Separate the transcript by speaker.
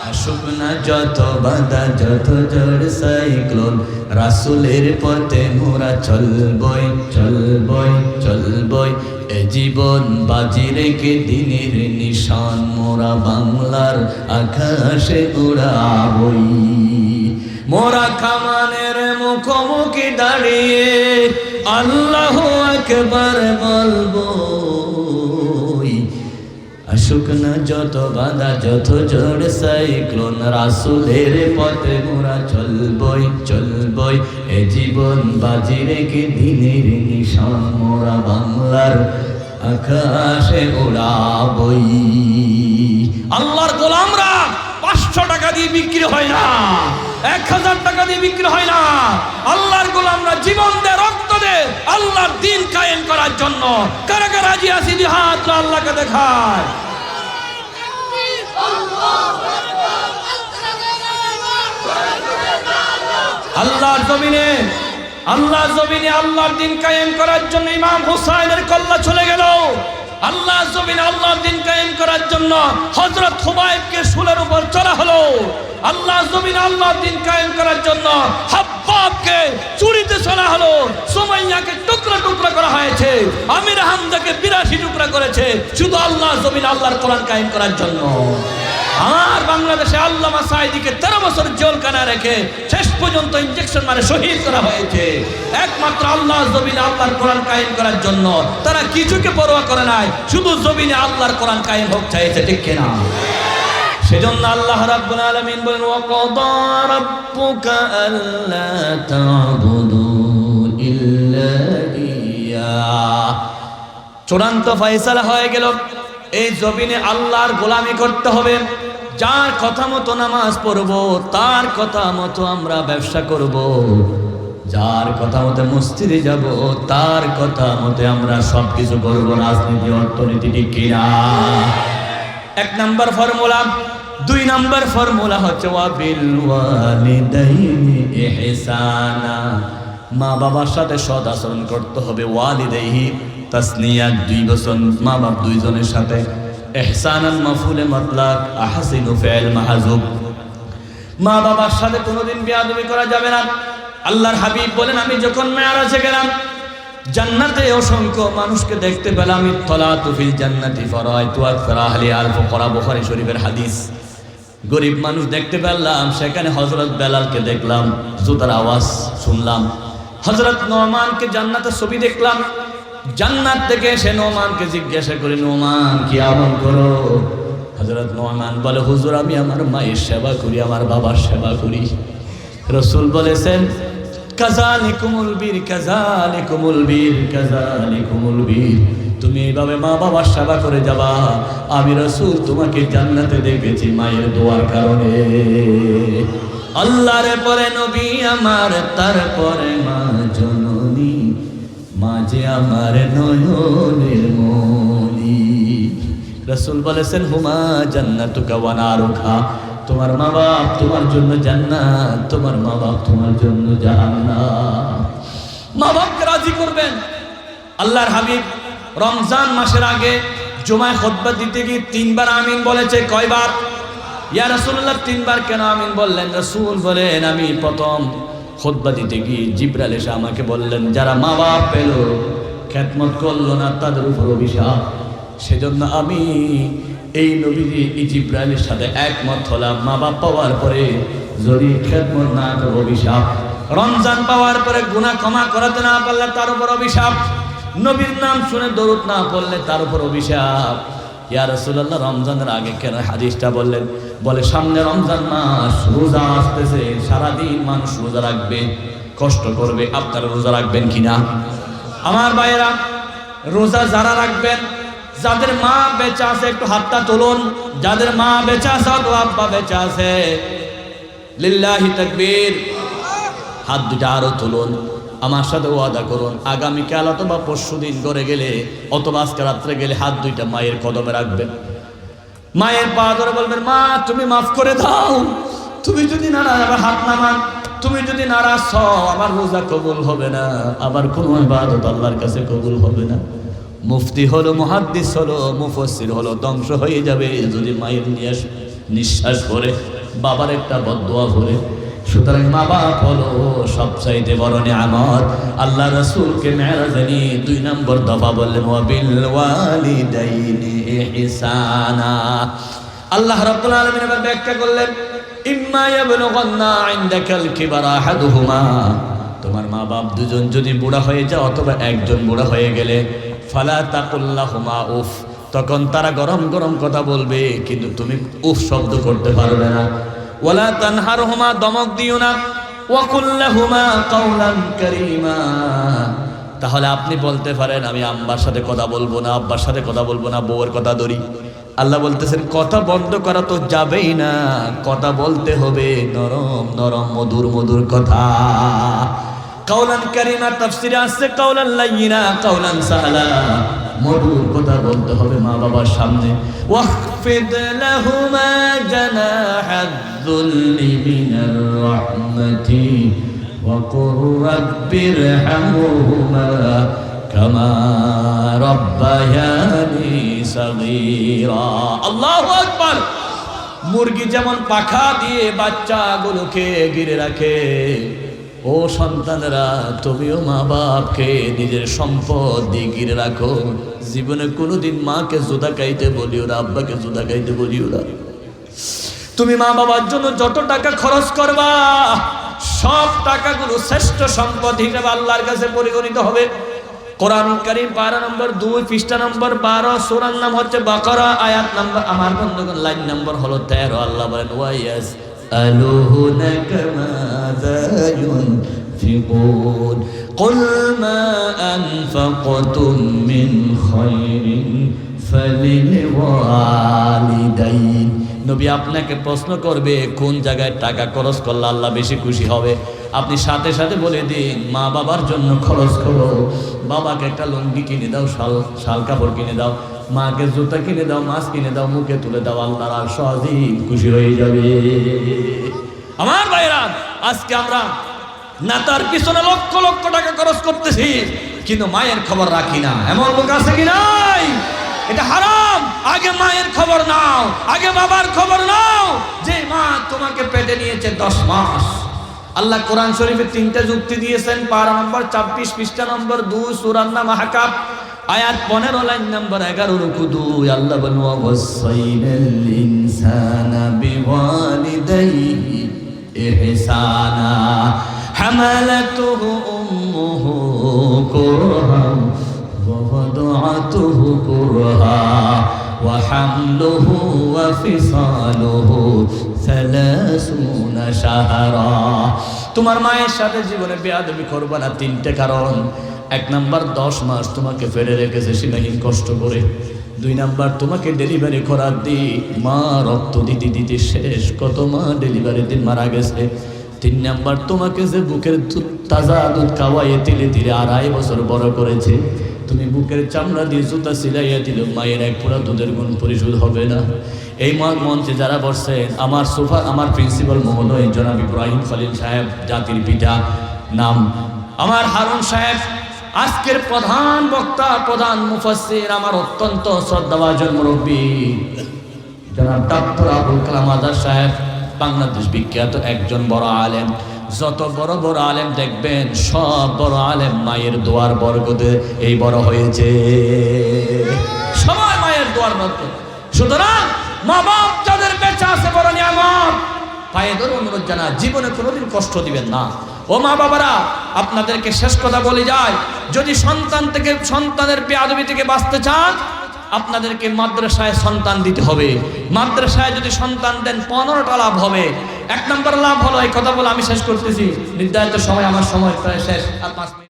Speaker 1: আসুক না যত বাধা যত ঝড় সাইক্লোন, রাসূলের পথে মোরা চলবই চলবই চলবই। এ জীবন বাজি রেখে দিনের নিশান মোরা বাংলার আকাশে উড়াবই। মোরা কামানের মুখোমুখি দাঁড়িয়ে আল্লাহু আকবার বলবো। আসুক না যত বাধা যত ঝড় সাইক্লোন, রাসূলের পথে মোরা চলবই চলবই। এ জীবন বাজি রেখে দিনের নিশান মোরা বাংলার আকাশে উড়াবই। আল্লাহর গোলামরা 500 টাকা দিয়ে বিক্রি হয় না, 1000 টাকা দিয়ে বিক্রি হয় না। আল্লাহর গোলামরা জীবন দেয়, রক্ত দেয় আল্লাহর দ্বীন কায়েম করার জন্য। কারা কারা রাজি আছি জিহাদ আল্লাহকে দেখায়। আল্লাহর জমিনে আল্লাহর দ্বীন কায়েম করার জন্য ইমাম হুসাইনের কল্লা চলে গেল। আল্লাহর জমিনে আল্লাহর দ্বীন কায়েম করার জন্য হযরত খুবাইবকে শুলের উপর চড়া হলো। আল্লাহর জমিনে আল্লাহর দ্বীন কায়েম করার জন্য হাব্বাবকে চুরিতে চড়া হলো। সুমাইয়াকে টুকরা টুকরা করা হয়েছে। আমির হামজাকে 82 টুকরা করেছে, শুধু আল্লাহর জমিনে আল্লাহর কোরআন কায়েম করার জন্য। আর বাংলাদেশে আল্লামা সাঈদীকে 13 বছর জেলখানা রেখে শেষ পর্যন্ত ইনজেকশন মারে শহীদ করা হয়েছে, একমাত্র আল্লাহর জমিনে আল্লাহর কোরআন কায়েম করার জন্য। তারা কিছুকে পরোয়া করে নাই, শুধু জমিনে আল্লাহর কোরআন কায়েম হোক চাইছে, ঠিক কিনা? সেজন্য আল্লাহ রাব্বুল আলামিন বলেন, ওয়াকাদা রাব্বুকা আল্লা তা'বুদু ইল্লা ইয়্যাহ। চূড়ান্ত ফয়সালা হয়ে গেল, এই জমিনে আল্লাহর গোলামি করতে হবে। যার কথা মতো নামাজ পড়ব, তার কথা মতো আমরা ব্যবসা করব, যার কথা মতো মসজিদে যাব, তার কথা মতো আমরা সবকিছু করব, রাজনীতি অর্থনীতি, ঠিক কিনা? 1 নম্বর ফর্মুলা। 2 নম্বর ফর্মুলা হচ্ছে ওয়াবিল ওয়ালিদাইনি ইহসানা। মা বাবার সাথে সৎ আচরণ করতে হবে। ওয়ালিদাইহি তাসনিয়া 2 বচন, মা বাপ দুইজনের সাথে। ইহসানান মাফউলে মাতলাক, আহসিনু ফি'ল মাহযুব। মা বাবার সাথে কোনোদিন বেয়াদবি করা যাবে না। আল্লাহর হাবিব বলেন, আমি যখন মেরাজে গেলাম, জান্নাতে অসংখ্য মানুষকে দেখতে পেলাম। ইত্তলাতু ফিল জান্নাতি ফারাআইতু আকসারা আহলি আল ফুকারা, বুখারী শরীফের হাদিস। গরিব মানুষ দেখতে পেলাম, সেখানে হযরত বেলালকে দেখলাম, জুতার আওয়াজ শুনলাম। হযরত নোমানকে জান্নাতের ছবি দেখলাম। জান্নাত থেকে এসে নোমানকে জিজ্ঞাসা করি, নোমান কি আমল করো? হযরত নোমান বলে, হুজুর আমি আমার মায়ের সেবা করি, আমার বাবার সেবা করি। রাসূল বলেছেন, কাযালিকুমুল বীর কাযালিকুমুল বীর কাযালিকুমুল বীর। তুমি এইভাবে মা বাবার সেবা করে যাবা, আমি রাসূল তোমাকে জান্নাতে দেখেছি মায়ের দোয়ার কারণে। আল্লাহর পরে নবী আমার, তারপরে মা জননী, মাঝে আমার নয়নের মনি। রাসূল বলেছেন, হুমা জান্নাতুকা ওয়া নারুকা। তোমার মা বাপ তোমার জন্য জান্নাত, তোমার মা বাপ তোমার জন্য জাহান্নাম। মা বাপকে রাজি করবেন। আল্লাহর হাবিব রমজান মাসের আগে জুমায় খুতবা দিতে গিয়ে 3 বার আমিন বলেছে। কয়বার? ইয়া রাসূলুল্লাহ 3 বার কেন আমিন বললেন? রাসূল বলেন, আমি প্রথম খুতবা দিতে গিয়ে জিবরাইল এসে আমাকে বললেন, যারা মা বাপ পেল খেদমত করলো না তাদের উপর অভিশাপ। সেজন্য আমি এই নবীজি জিবরাইলের সাথে একমত হলাম, মা বাপ পাওয়ার পরে যদি খেদমত না করে অভিশাপ। রমজান পাওয়ার পরে গুনাহ ক্ষমা করাতে না পারলে তার উপর অভিশাপ। নবীর নাম শুনে দরুদ না পড়লে তার উপর অভিশাপ। ইয়া রাসূলুল্লাহ রমজানের আগে কেন হাদিসটা বললেন? বলে সামনে রমজান মাস, রোজা আসতেছে, সারাদিন মানুষ রোজা রাখবে, কষ্ট করবে। আপনারা রোজা রাখবেন কিনা? আমার ভাইয়েরা, রোজা যারা রাখবেন, যাদের মা বেঁচে আছে একটু হাতটা তুলুন। যাদের মা বেঁচে আছে অথবা আব্বা বেঁচে আছে, লিল্লাহি তাকবীর, হাত দুটা আরো তুলুন। আমার সাথে ওয়াদা করুন, আগামীকাল অথবা পরশুদিন ঘরে গেলে অথবা আজকে রাত্রে গেলে হাত দুইটা মায়ের কদমে রাখবেন। মায়ের পা ধরে বলবেন, মা তুমি মাফ করে দাও। তুমি যদি নারাজ, আবার হাত নামান। তুমি যদি নারাজ হও, আমার রোজা কবুল হবে না, আবার কোনো ইবাদত আল্লাহর কাছে কবুল হবে না। মুফতি হলো, মুহাদ্দিস হলো, মুফাসসির হলো, ধ্বংস হয়ে যাবে যদি মায়ের নিয়ে নিঃশ্বাস করে, বাবার একটা বদদোয়া করে। সুতরাং মা বাপ হলো সবচাইতে বড় নিয়ামত। আল্লাহ রাসূলকে মেরাজে নিয়ে 2 নম্বর দফা বললেন ওয়া বিল ওয়ালিদাইনি ইহসানা। আল্লাহ রাব্বুল আলামিন এবার ব্যাখ্যা করলেন ইম্মা ইয়াবলুগান্না ইনদাকাল কিবারা আহাদুহুমা, তোমার মা বাপ দুজন যদি বুড়া হয়ে যায় অথবা একজন বুড়া হয়ে গেলে, ফালা তাকুল্লাহুমা উফ, তখন তারা গরম গরম কথা বলবে কিন্তু তুমি উফ শব্দ করতে পারবে না। ওয়ালা তানহারহুমা, দমক দিও না। ওয়া কুল্লাহুমা কাওলান কারীমা, তাহলে আপনি বলতে পারেন আমি আম্বার সাথে কথা বলবো না, আব্বার সাথে কথা বলবো না, বউয়ের কথা ধরি। আল্লাহ বলতেছেন কথা বন্ধ করা তো যাবেই না, কথা বলতে হবে নরম নরম মধুর মধুর কথা। কাওলান কারীমা তাফসিরে আছে কাওলান লাইয়িনা, কাওলান সাহলা, মধুর কথা বলতে হবে মা বাবার সামনে। ওয়াখফিদ লাহুমা জানাহাদ যুল্লি মিনার রাহমাতি ওয়া কুর রাব্বিরহামহুমা কামা রাব্বায়ানি সাগীরা। আল্লাহু আকবার। মুরগি যেমন পাখা দিয়ে বাচ্চাগুলোকে ঘিরে রাখে, ও সন্তানেরা তুমিও মা বাপকে নিজের সম্পদ দিয়ে ঘিরে রাখো। জীবনে কোনোদিন মাকে জুতা খাইতে বলিও না, আব্বাকে জুতা খাইতে বলিও না। তুমি মা বাবার জন্য যত টাকা খরচ করবা সব টাকাগুলো শ্রেষ্ঠ সম্পদ হিসেবে আল্লাহর কাছে পরিগণিত হবে। কোরআন কারীম পারা নম্বর 2 পৃষ্ঠা নম্বর 12, সূরার নাম হচ্ছে বাকারা, আয়াত নম্বর আমার বন্ধুগণ লাইন নম্বর হলো 13। আল্লাহ বলেন ওয়াইয়াস আলুহুনাকা মাযা ইউনফিকুন কুল মা আনফাকতুম মিন খায়রিন ফালিল ওয়ালিদাইন। নবী আপনাকে প্রশ্ন করবে কোন জায়গায় টাকা খরচ করলে আল্লাহ বেশি খুশি হবে, আপনি সাথে সাথে বলে দিন মা বাবার জন্য খরচ করো। বাবাকে একটা লুঙ্গি কিনে দাও, শাল কাপড় কিনে দাও, মাকে জুতা কিনে দাও, মাছ কিনে দাও, মুখে তুলে দাও, আল্লাহর আর সহজেই খুশি হয়ে যাবে। আমার ভাইরা, আজকে আমরা নেতার পিছনে লক্ষ লক্ষ টাকা খরচ করতেছি কিন্তু মায়ের খবর রাখি না, এমন লোক আছে কি নাই? এটা হারাম। আগে মায়ের খবর নাও, আগে বাবার খবর নাও। যে মা তোমাকে পেটে নিয়েছে 10 মাস। আল্লাহ কোরআন শরীফে 3টা যুক্তি দিয়েছেন। পারা নম্বর 24 পৃষ্ঠা নম্বর 2, সূরার নাম আহকাফ, আয়াত 15 লাইন নম্বর 11 রুকু 2। আল্লাহ বলেন ওয়াসাইনাল ইনসানা বিওয়ালিদাইহি ইহসানা হামালাতুহু উম্মুহু কুরহান ওয়া ওয়াদাআতুহু কুরহা ওয়া হামলুহু ওয়া ফিসালুহু 30 শাহরা। তোমার মায়ের সাথে জীবনে বেয়াদবি করবে না 3টে কারণ। 1 নাম্বার 10 মাস তোমাকে ফেলে রেখেছে সীমাহীন কষ্ট করে। 2 নাম্বার তোমাকে ডেলিভারি করার দিন মা রক্ত দিতে দিতে শেষ, কত মা ডেলিভারির দিন মারা গেছে। 3 নাম্বার তোমাকে যে বুকের তাজা দুধ খাওয়াইয়ে তিলে তিলে 2.5 বছর বড় করেছে, তুমি বুকের চামড়া দিয়ে জুতা সিলাইয়া দিল, মায়ের 1 ফোঁটা দুধের গুণ পরিশোধ হবে না। এই মঞ্চে যারা বসছেন, আমার প্রিন্সিপাল মহোদয় জনাব ইব্রাহিম খলিল সাহেব, জাতির পিতা নাম আমার হারুন সাহেব, আজকের প্রধান বক্তা, প্রধান মুফাসসির, আমার অত্যন্ত শ্রদ্ধাভাজন মুরব্বী জনাব ডক্টর আবুল কালাম আজাদ সাহেব, বাংলাদেশ বিখ্যাত একজন বড় আলেম। যত বড় বড় আলেম দেখবেন সব বড় আলেম মায়ের দোয়ার বরকতে এই বড় হয়েছে, সবাই মায়ের দোয়ার বরকত। সুতরাং মা বাপ যাদের বেঁচে আছে বড় নিয়ামত, পায়ে ধরে অনুরোধ জানা, জীবনে কোনোদিন কষ্ট দিবেন না। ও মা বাবারা, আপনাদেরকে শেষ কথা বলে যায়, যদি সন্তানের বেয়াদবি থেকে বাঁচতে চান, আপনাদেরকে মাদ্রাসায় সন্তান দিতে হবে। মাদ্রাসায় যদি সন্তান দেন 15টা লাভ হবে। 1 নম্বর লাভ হলো, এই কথা বলে আমি শেষ করতেছি, নির্ধারিত সময় আমার সময় প্রায় শেষ, আর 5 মিনিট।